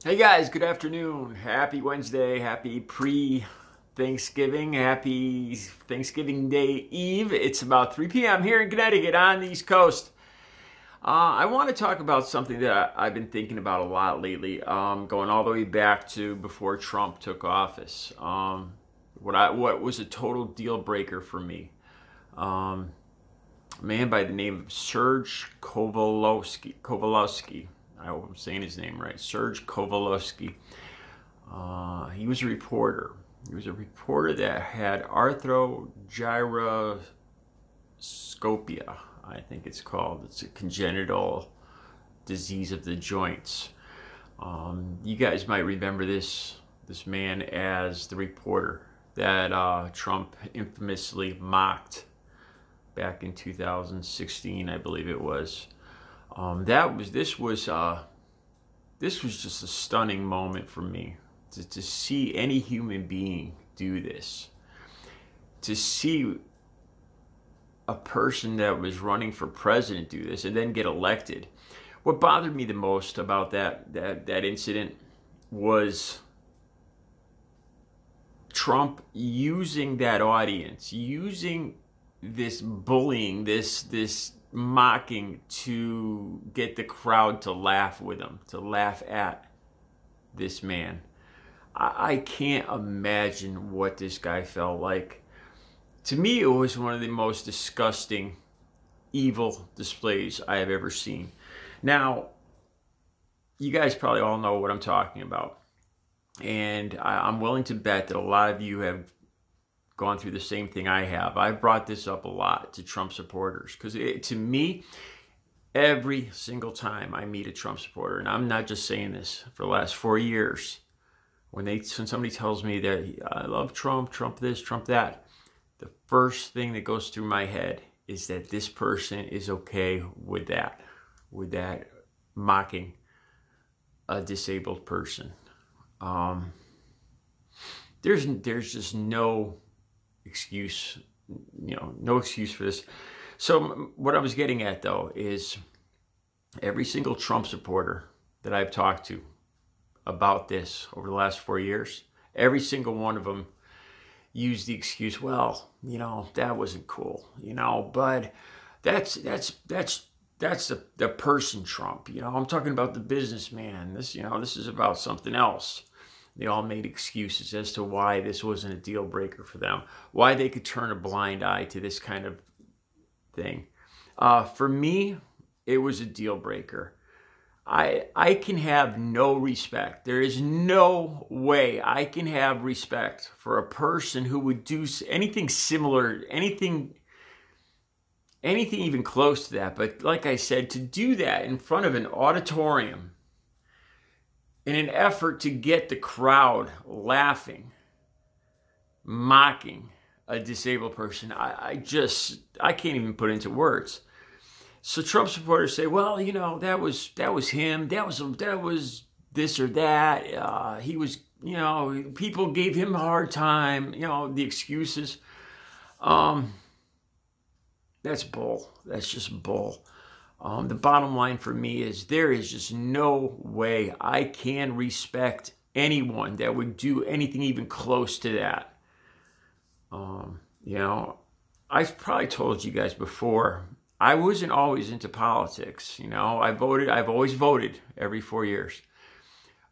Hey guys, good afternoon. Happy Wednesday. Happy pre-Thanksgiving. Happy Thanksgiving Day Eve. It's about 3 p.m. here in Connecticut on the East Coast. I want to talk about something that I've been thinking about a lot lately, going all the way back to before Trump took office. What was a total deal breaker for me. A man by the name of Serge Kovalevsky. I hope I'm saying his name right. Serge Kovalevsky. He was a reporter. He was a reporter that had arthrogyroscopia, I think it's called. It's a congenital disease of the joints. You guys might remember this man as the reporter that Trump infamously mocked back in 2016, I believe it was. This was just a stunning moment for me to see any human being do this, to see a person that was running for president do this and then get elected. What bothered me the most about that incident was Trump using that audience, using this bullying, this mocking to get the crowd to laugh with him, to laugh at this man. I can't imagine what this guy felt like. To me, it was one of the most disgusting, evil displays I have ever seen. Now, you guys probably all know what I'm talking about. And I'm willing to bet that a lot of you have gone through the same thing I have. I've brought this up a lot to Trump supporters because to me, every single time I meet a Trump supporter, and I'm not just saying this, for the last 4 years, when somebody tells me that I love Trump, Trump this, Trump that, the first thing that goes through my head is that this person is okay with that mocking a disabled person. There's just no excuse, no excuse for this. So what I was getting at, though, is every single Trump supporter that I've talked to about this over the last 4 years, every single one of them used the excuse, well, that wasn't cool, but that's the person Trump, I'm talking about the businessman. This is about something else. They all made excuses as to why this wasn't a deal breaker for them, why they could turn a blind eye to this kind of thing. For me, it was a deal breaker. I can have no respect. There is no way I can have respect for a person who would do anything similar, anything even close to that. But like I said, to do that in front of an auditorium, in an effort to get the crowd laughing, mocking a disabled person, I can't even put into words. So Trump supporters say, well, that was him, that was this or that. He was, people gave him a hard time. The excuses. That's bull. That's just bull. The bottom line for me is there is just no way I can respect anyone that would do anything even close to that. I've probably told you guys before, I wasn't always into politics. I've always voted every 4 years.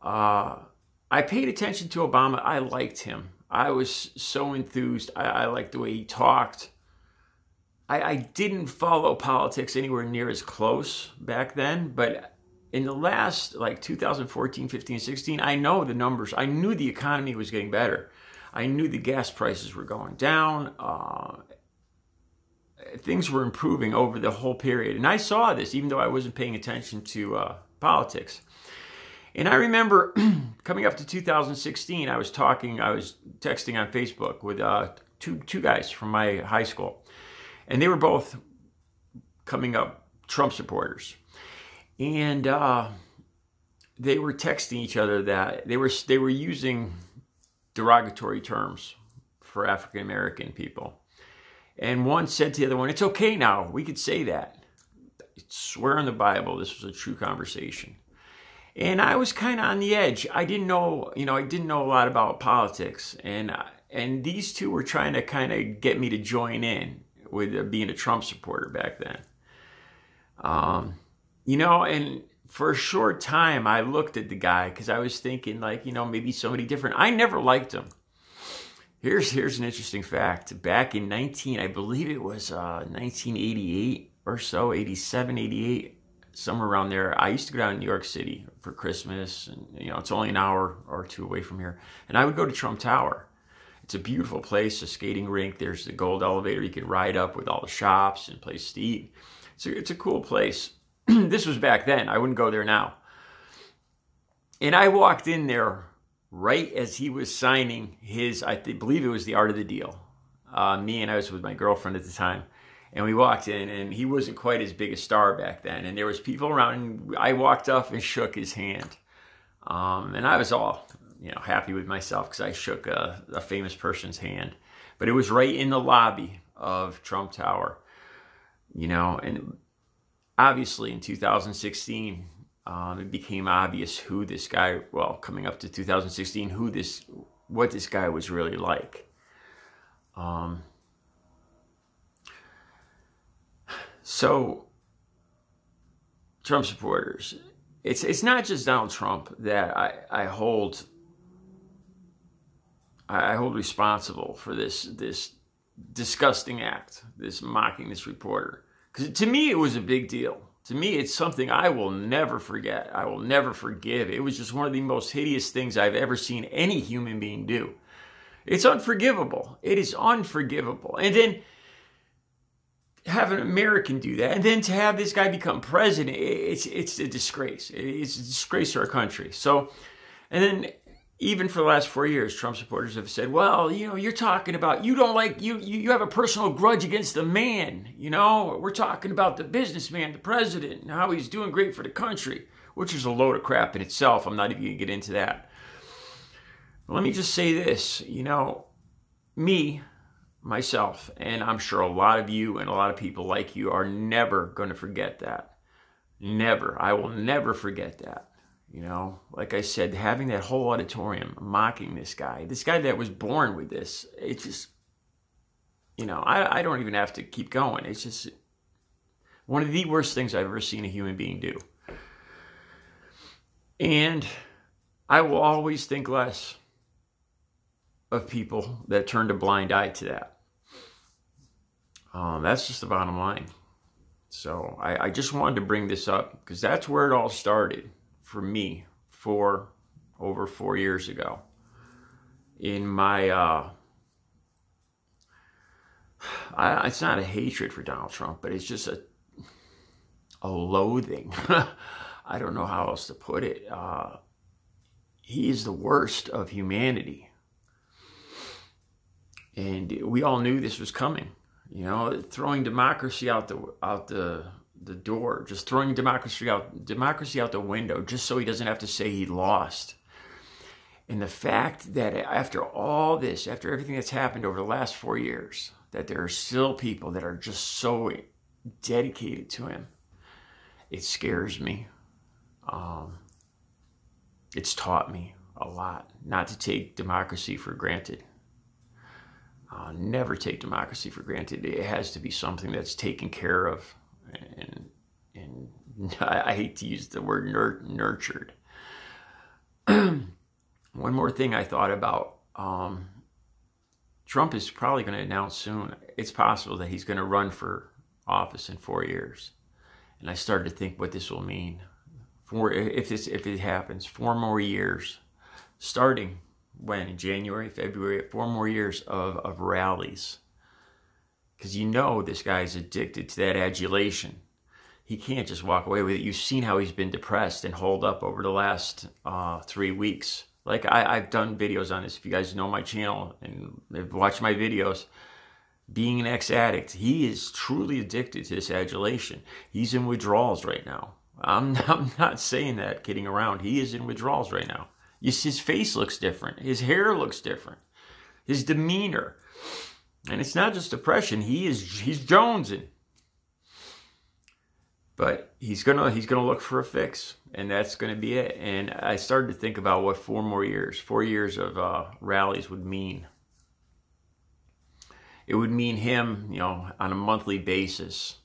I paid attention to Obama. I liked him. I was so enthused. I liked the way he talked. I didn't follow politics anywhere near as close back then, but in the last, 2014, 15, 16, I know the numbers. I knew the economy was getting better. I knew the gas prices were going down. Things were improving over the whole period. And I saw this, even though I wasn't paying attention to politics. And I remember coming up to 2016, I was texting on Facebook with two guys from my high school. And they were both coming up Trump supporters. And they were texting each other that they were using derogatory terms for African American people. And one said to the other one, it's okay now, we could say that. I swear on the Bible, this was a true conversation. And I was kind of on the edge. I didn't know, I didn't know a lot about politics. And these two were trying to kind of get me to join in with being a Trump supporter back then. And for a short time, I looked at the guy because I was thinking like, maybe somebody different. I never liked him. Here's an interesting fact. Back in I believe it was 1988 or so, 87, 88, somewhere around there. I used to go down to New York City for Christmas, and it's only an hour or two away from here. And I would go to Trump Tower. It's a beautiful place, a skating rink. There's the gold elevator you could ride up with all the shops and places to eat. So it's a cool place. This was back then. I wouldn't go there now. And I walked in there right as he was signing his, I believe it was The Art of the Deal. Me and I was with my girlfriend at the time. And we walked in, and he wasn't quite as big a star back then. And there was people around, and I walked up and shook his hand. And I was all, happy with myself because I shook a famous person's hand. But it was right in the lobby of Trump Tower. And obviously in 2016, it became obvious who this guy, coming up to 2016, what this guy was really like. So, Trump supporters, it's not just Donald Trump that I hold responsible for this disgusting act, this mocking this reporter. Because to me, it was a big deal. To me, it's something I will never forget. I will never forgive. It was just one of the most hideous things I've ever seen any human being do. It's unforgivable. It is unforgivable. And then have an American do that, and then to have this guy become president, it's a disgrace. It's a disgrace to our country. So, and then even for the last 4 years, Trump supporters have said, well, you're talking about, you don't like, you have a personal grudge against the man, we're talking about the businessman, the president, and how he's doing great for the country, which is a load of crap in itself. I'm not even going to get into that. But let me just say this, myself, and I'm sure a lot of you and a lot of people like you are never going to forget that. Never. I will never forget that. Like I said, having that whole auditorium mocking this guy that was born with this, it's just, I don't even have to keep going. It's just one of the worst things I've ever seen a human being do. And I will always think less of people that turned a blind eye to that. That's just the bottom line. So I just wanted to bring this up because that's where it all started for me over 4 years ago. In my, it's not a hatred for Donald Trump, but it's just a loathing. I don't know how else to put it. He is the worst of humanity. And we all knew this was coming. Throwing democracy out the door, just throwing democracy out the window, just so he doesn't have to say he lost. And the fact that after all this, after everything that's happened over the last 4 years, that there are still people that are just so dedicated to him, it scares me. It's taught me a lot not to take democracy for granted. Never take democracy for granted. It has to be something that's taken care of, and I hate to use the word nurtured. One more thing I thought about. Trump is probably going to announce soon. It's possible that he's going to run for office in 4 years, and I started to think what this will mean. If it happens, 4 more years, starting when? In January, February, 4 more years of rallies. Because this guy's addicted to that adulation. He can't just walk away with it. You've seen how he's been depressed and holed up over the last 3 weeks. Like, I've done videos on this. If you guys know my channel and have watched my videos, being an ex-addict, he is truly addicted to this adulation. He's in withdrawals right now. I'm not saying that kidding around. He is in withdrawals right now. His face looks different. His hair looks different. His demeanor. And it's not just depression. He's jonesing. But he's gonna look for a fix, and that's gonna be it. And I started to think about what 4 years of rallies would mean. It would mean him, you know, on a monthly basis,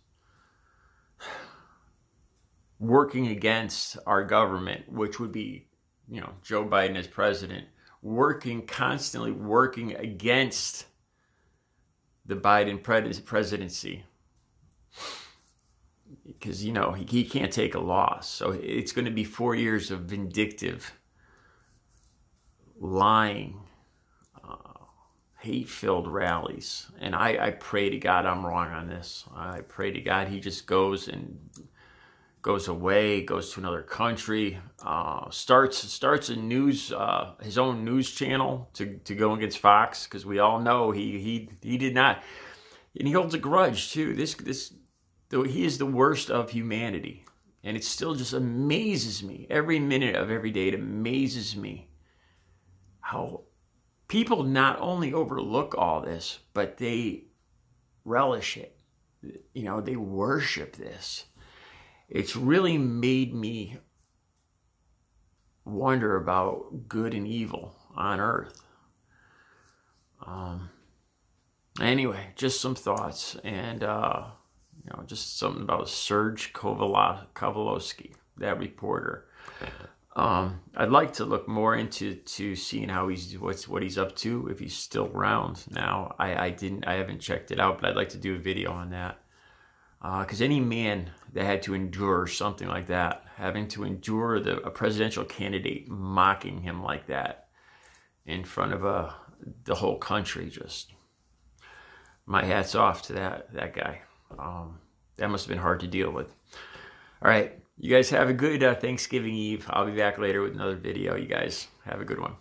working against our government, which would be, you know, Joe Biden as president, constantly working against the Biden presidency. Because, you know, he can't take a loss. So it's going to be 4 years of vindictive, lying, hate-filled rallies. And I pray to God I'm wrong on this. I pray to God he just goes away, goes to another country, starts a news, his own news channel to go against Fox, because we all know he did not, and he holds a grudge too. Though he is the worst of humanity, and it still just amazes me every minute of every day. It amazes me how people not only overlook all this, but they relish it. You know, they worship this. It's really made me wonder about good and evil on earth. Anyway, just some thoughts, and you know, just something about Serge Kowalski, that reporter. I'd like to look more into seeing how what he's up to, if he's still around now. I haven't checked it out, but I'd like to do a video on that. Because any man that had to endure something like that, having to endure a presidential candidate mocking him like that in front of the whole country, just my hat's off to that guy. That must have been hard to deal with. All right, you guys have a good Thanksgiving Eve. I'll be back later with another video. You guys have a good one.